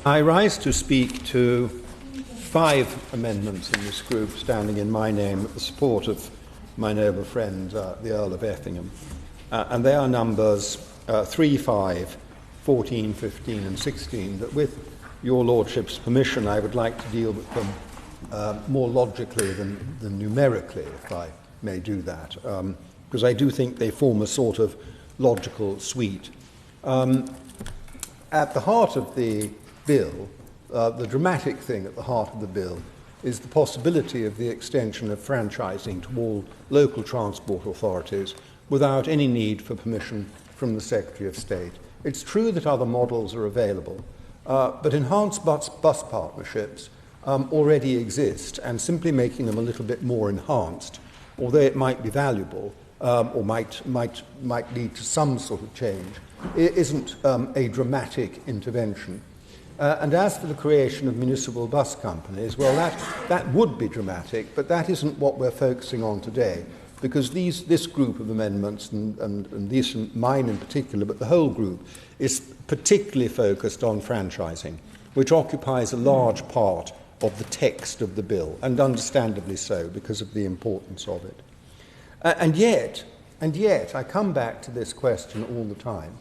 I rise to speak to 5 amendments in this group, standing in my name with the support of my noble friend, the Earl of Effingham. And they are numbers 3, 5, 14, 15 and 16, but with your Lordship's permission I would like to deal with them more logically than numerically, if I may do that, because I do think they form a sort of logical suite. At the heart of the bill, the dramatic thing at the heart of the bill is the possibility of the extension of franchising to all local transport authorities without any need for permission from the Secretary of State. It's true that other models are available, but enhanced bus partnerships already exist, and simply making them a little bit more enhanced, although it might be valuable or might lead to some sort of change, it isn't a dramatic intervention. And as for the creation of municipal bus companies, well, that would be dramatic, but that isn't what we're focusing on today, because this group of amendments, and these mine in particular, but the whole group, is particularly focused on franchising, which occupies a large part of the text of the bill, and understandably so, because of the importance of it. And yet, I come back to this question all the time.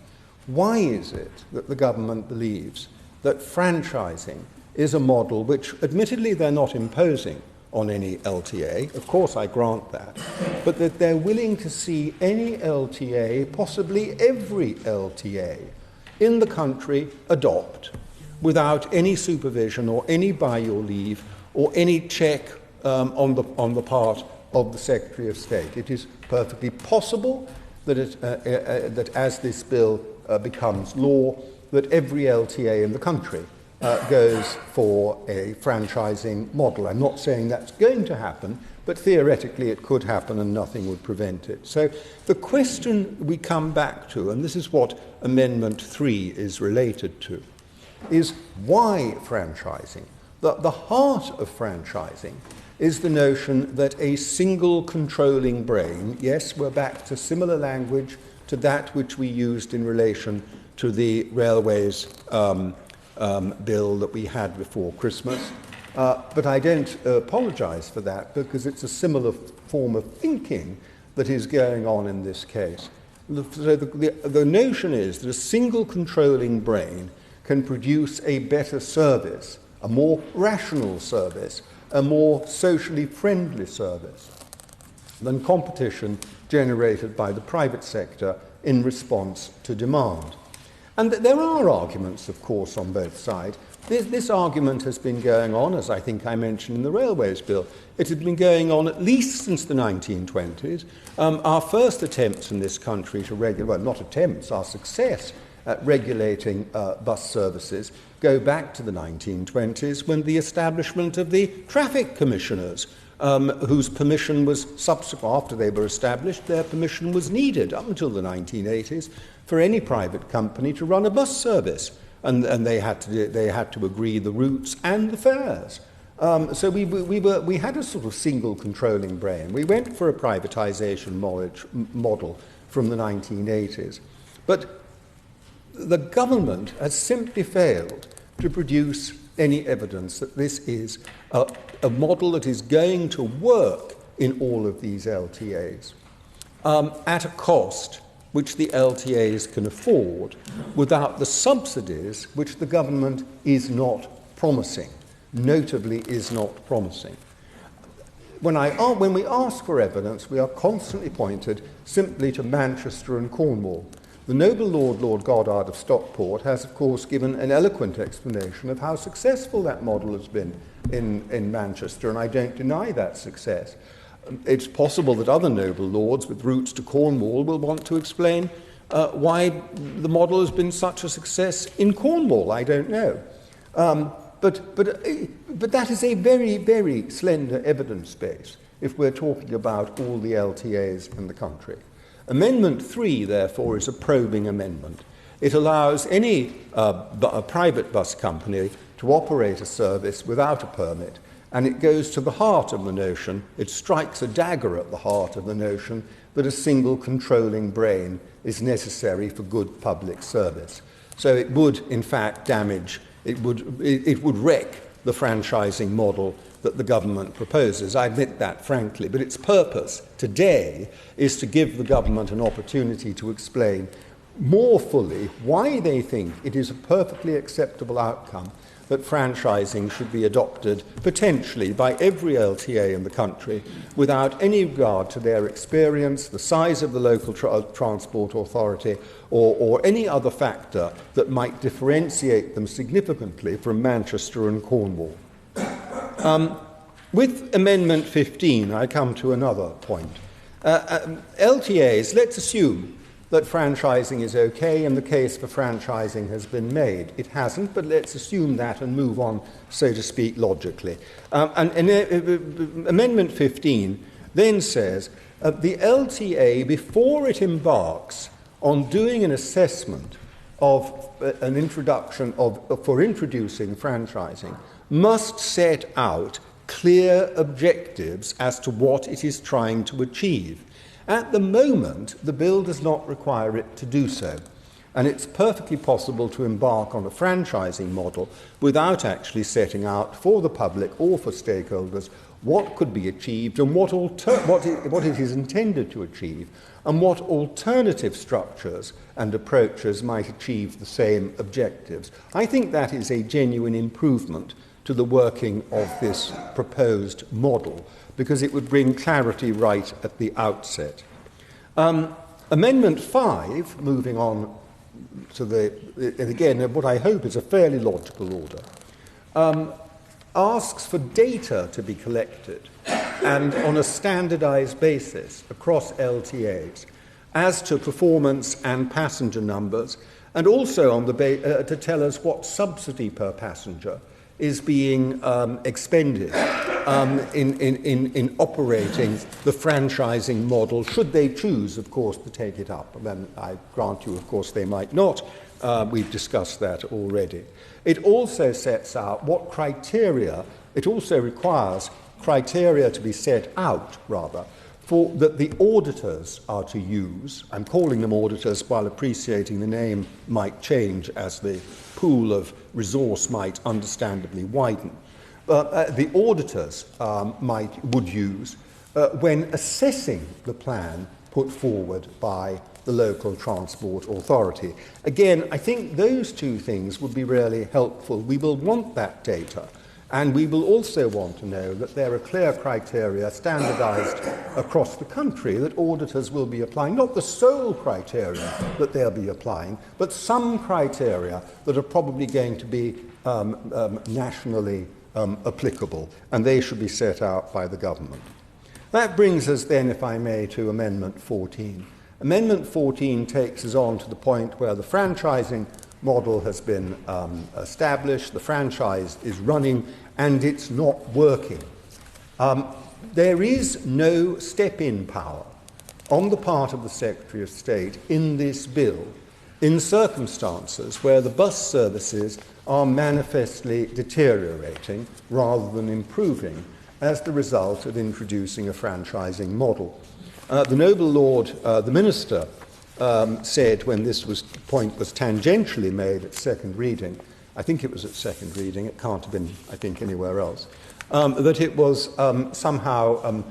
Why is it that the government believes that franchising is a model which, admittedly, they're not imposing on any LTA, of course I grant that, but that they're willing to see any LTA, possibly every LTA, in the country adopt without any supervision or any by your leave or any check on the part of the Secretary of State? It is perfectly possible that, that as this bill becomes law, that every LTA in the country goes for a franchising model. I'm not saying that's going to happen, but theoretically it could happen and nothing would prevent it. So the question we come back to, and this is what Amendment 3 is related to, is why franchising? The heart of franchising is the notion that a single controlling brain, yes, we're back to similar language to that which we used in relation to the railways bill that we had before Christmas. But I don't apologise for that, because it's a similar form of thinking that is going on in this case. So the notion is that a single controlling brain can produce a better service, a more rational service, a more socially friendly service than competition generated by the private sector in response to demand. And there are arguments, of course, on both sides. This argument has been going on, as I think I mentioned in the Railways Bill. It had been going on at least since the 1920s. Our first attempts in this country to regulate, well, not attempts, our success at regulating bus services go back to the 1920s, when the establishment of the traffic commissioners, whose permission was subsequent, after they were established, their permission was needed up until the 1980s for any private company to run a bus service, and they had to agree the routes and the fares. So we had a sort of single controlling brain. We went for a privatisation model from the 1980s, but the government has simply failed to produce any evidence that this is a model that is going to work in all of these LTAs at a cost which the LTAs can afford without the subsidies which the government is not promising, notably is not promising. When we ask for evidence, we are constantly pointed simply to Manchester and Cornwall. The noble Lord Goddard of Stockport has, of course, given an eloquent explanation of how successful that model has been in Manchester, and I don't deny that success. It's possible that other noble lords with roots to Cornwall will want to explain why the model has been such a success in Cornwall. I don't know. But that is a very, very slender evidence base if we're talking about all the LTAs in the country. Amendment 3, therefore, is a probing amendment. It allows any a private bus company to operate a service without a permit, and it goes to the heart of the notion, it strikes a dagger at the heart of the notion that a single controlling brain is necessary for good public service. So it would, in fact, damage, it would wreck the franchising model that the government proposes. I admit that, frankly, but its purpose today is to give the government an opportunity to explain more fully why they think it is a perfectly acceptable outcome that franchising should be adopted potentially by every LTA in the country without any regard to their experience, the size of the local transport authority, or any other factor that might differentiate them significantly from Manchester and Cornwall. With Amendment 15, I come to another point. LTAs, let's assume that franchising is okay and the case for franchising has been made. It hasn't, but let's assume that and move on, so to speak, logically. Amendment 15 then says the LTA, before it embarks on doing an assessment of an introduction for introducing franchising, must set out clear objectives as to what it is trying to achieve. At the moment, the bill does not require it to do so, and it's perfectly possible to embark on a franchising model without actually setting out for the public or for stakeholders what could be achieved and what it is intended to achieve, and what alternative structures and approaches might achieve the same objectives. I think that is a genuine improvement to the working of this proposed model, because it would bring clarity right at the outset. Amendment 5, moving on to again, what I hope is a fairly logical order, asks for data to be collected and on a standardized basis across LTAs as to performance and passenger numbers, and also on to tell us what subsidy per passenger is being expended in operating the franchising model, should they choose, of course, to take it up. And then I grant you, of course, they might not. We've discussed that already. It also sets out what criteria, it also requires criteria to be set out, rather, for that the auditors are to use. I'm calling them auditors while appreciating the name might change as the pool of resource might understandably widen. The auditors would use when assessing the plan put forward by the local transport authority. Again, I think those two things would be really helpful. We will want that data, and we will also want to know that there are clear criteria standardized across the country that auditors will be applying, not the sole criteria that they'll be applying, but some criteria that are probably going to be nationally applicable, and they should be set out by the government. That brings us then, if I may, to Amendment 14. Amendment 14 takes us on to the point where the franchising model has been established, the franchise is running, and it's not working. There is no step-in power on the part of the Secretary of State in this bill in circumstances where the bus services are manifestly deteriorating rather than improving as the result of introducing a franchising model. The noble Lord, the Minister, said when this point was tangentially made at second reading, I think it was at second reading, it can't have been, I think, anywhere else, that it was somehow,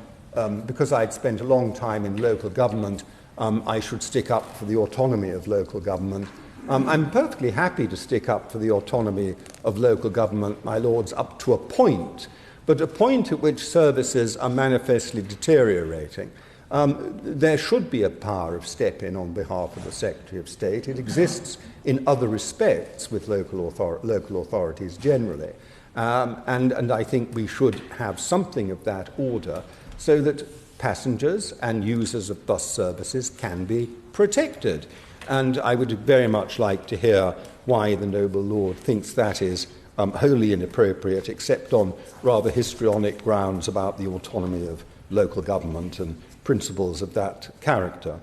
because I'd spent a long time in local government, I should stick up for the autonomy of local government. I'm perfectly happy to stick up for the autonomy of local government, my lords, up to a point, but a point at which services are manifestly deteriorating. There should be a power of step-in on behalf of the Secretary of State. It exists in other respects with local authorities generally. And I think we should have something of that order so that passengers and users of bus services can be protected. And I would very much like to hear why the noble Lord thinks that is wholly inappropriate, except on rather histrionic grounds about the autonomy of local government and principles of that character.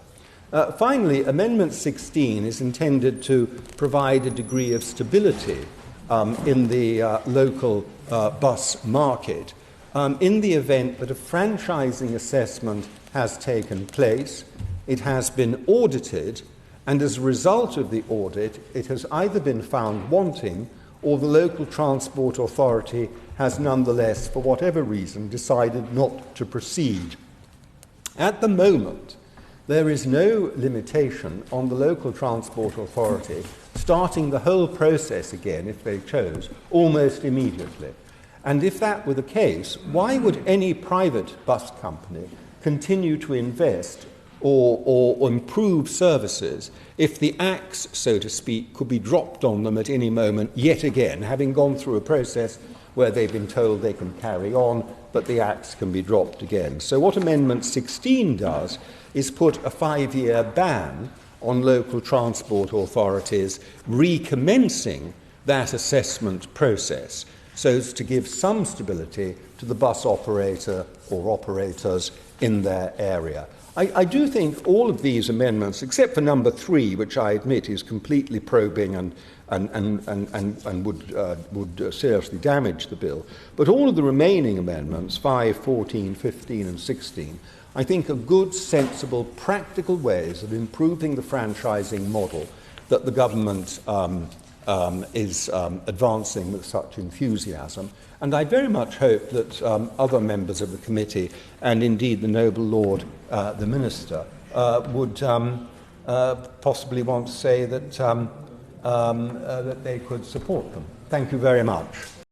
Finally, Amendment 16 is intended to provide a degree of stability in the local bus market in the event that a franchising assessment has taken place, it has been audited, And as a result of the audit, it has either been found wanting or the local transport authority has nonetheless, for whatever reason, decided not to proceed. At the moment, there is no limitation on the local transport authority starting the whole process again, if they chose, almost immediately. And if that were the case, why would any private bus company continue to invest or improve services if the axe, so to speak, could be dropped on them at any moment yet again, having gone through a process where they've been told they can carry on, but the axe can be dropped again? So what Amendment 16 does is put a 5-year ban on local transport authorities recommencing that assessment process, so as to give some stability to the bus operator or operators in their area. I do think all of these amendments, except for number 3, which I admit is completely probing and would seriously damage the bill, but all of the remaining amendments, 5, 14, 15 and 16, I think are good, sensible, practical ways of improving the franchising model that the government is advancing with such enthusiasm. And I very much hope that other members of the committee, and indeed the noble Lord, the Minister, would possibly want to say that, that they could support them. Thank you very much.